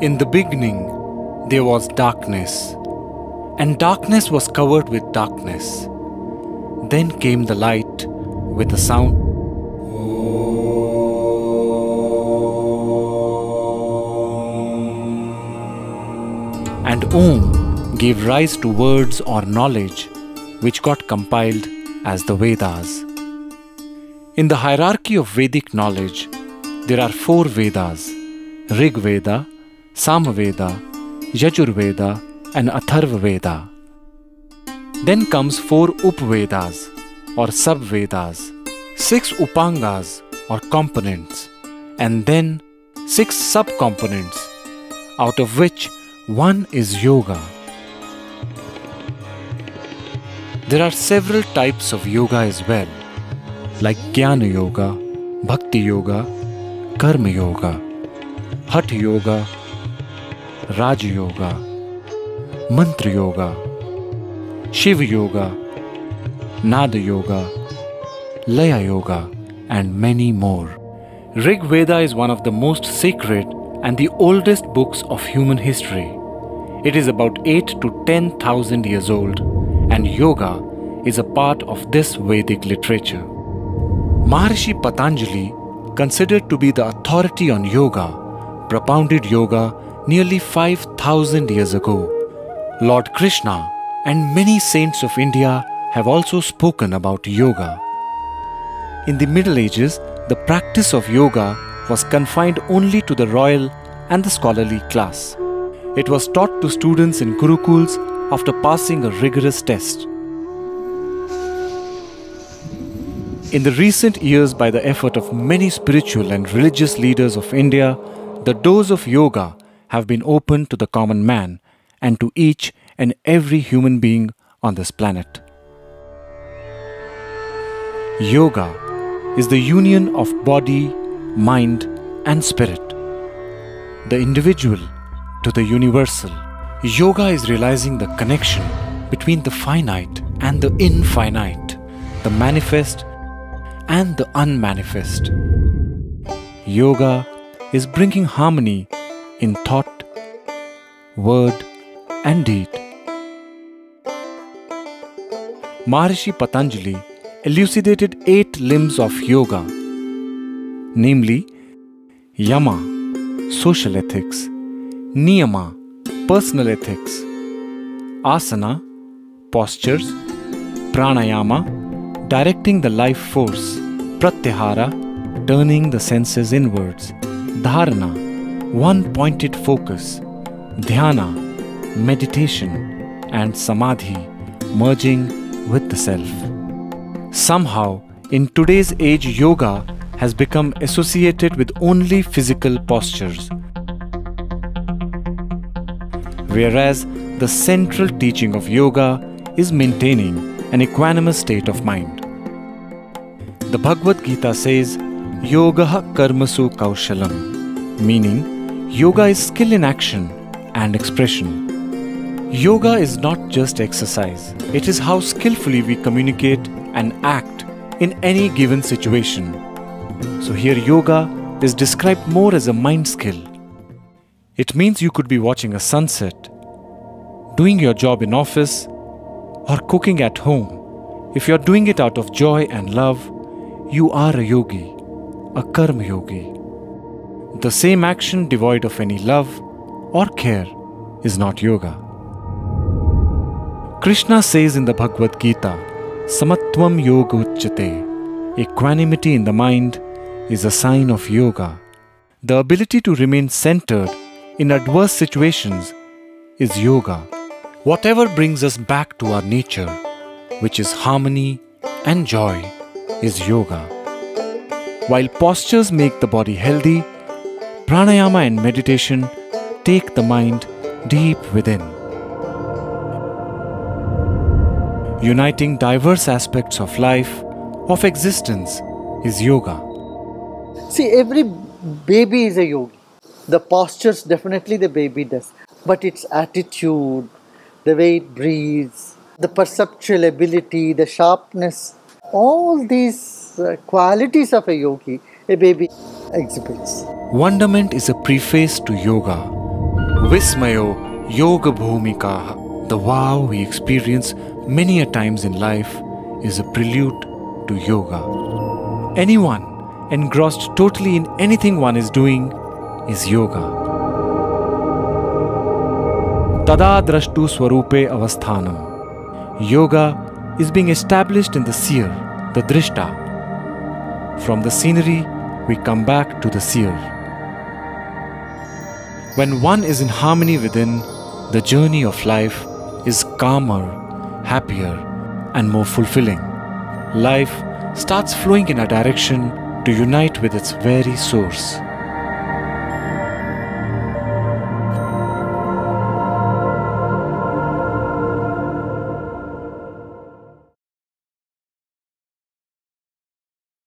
In the beginning, there was darkness, and darkness was covered with darkness. Then came the light with a sound. And Om gave rise to words or knowledge which got compiled as the Vedas. In the hierarchy of Vedic knowledge, there are 4 Vedas: Rig Veda, Samaveda, Yajurveda and Atharva Veda. Then comes 4 Upvedas or Sub-Vedas, 6 Upangas or components, and then 6 sub-components, out of which 1 is Yoga. There are several types of yoga as well, like Jnana Yoga, Bhakti Yoga, Karma Yoga, Hatha Yoga, Raja Yoga, Mantra Yoga, Shiva Yoga, Nada Yoga, Laya Yoga, and many more. Rig Veda is one of the most sacred and the oldest books of human history. It is about 8 to 10,000 years old, and yoga is a part of this Vedic literature. Maharishi Patanjali, considered to be the authority on yoga, propounded yoga nearly 5,000 years ago. Lord Krishna and many saints of India have also spoken about yoga. In the Middle Ages, the practice of yoga was confined only to the royal and the scholarly class. It was taught to students in gurukuls after passing a rigorous test. In the recent years, by the effort of many spiritual and religious leaders of India, the doors of yoga have been opened to the common man and to each and every human being on this planet. Yoga is the union of body, mind, and spirit. The individual to the universal. Yoga is realizing the connection between the finite and the infinite, the manifest and the unmanifest. Yoga is bringing harmony in thought, word, and deed. Maharishi Patanjali elucidated 8 limbs of yoga, namely Yama, social ethics; Niyama, personal ethics; Asana, postures; Pranayama, directing the life force; Pratyahara, turning the senses inwards; Dharana, one-pointed focus; Dhyana, meditation; and Samadhi, merging with the self. Somehow, in today's age, yoga has become associated with only physical postures, whereas the central teaching of yoga is maintaining an equanimous state of mind. The Bhagavad Gita says, Yogaha karmasu kaushalam, meaning yoga is skill in action and expression. Yoga is not just exercise, it is how skillfully we communicate and act in any given situation. So here yoga is described more as a mind skill. It means you could be watching a sunset, doing your job in office, or cooking at home. If you're doing it out of joy and love, you are a yogi, a karma yogi. The same action devoid of any love or care is not yoga. Krishna says in the Bhagavad Gita, Samatvam yoga uchyate. Equanimity in the mind is a sign of yoga. The ability to remain centered in adverse situations is yoga. Whatever brings us back to our nature, which is harmony and joy, is yoga. While postures make the body healthy, pranayama and meditation take the mind deep within. Uniting diverse aspects of life, of existence, is yoga. See, every baby is a yogi. The postures definitely the baby does, but its attitude, the way it breathes, the perceptual ability, the sharpness, all these qualities of a yogi, a baby exhibits. Wonderment is a preface to yoga. Vismayo Yoga Bhumikaha. The wow we experience many a times in life is a prelude to yoga. Anyone engrossed totally in anything one is doing is yoga. Tada drashtu swarupe avasthanam. Yoga is being established in the seer, the drishta. From the scenery, we come back to the seer. When one is in harmony within, the journey of life is calmer, happier, and more fulfilling. Life starts flowing in a direction to unite with its very source.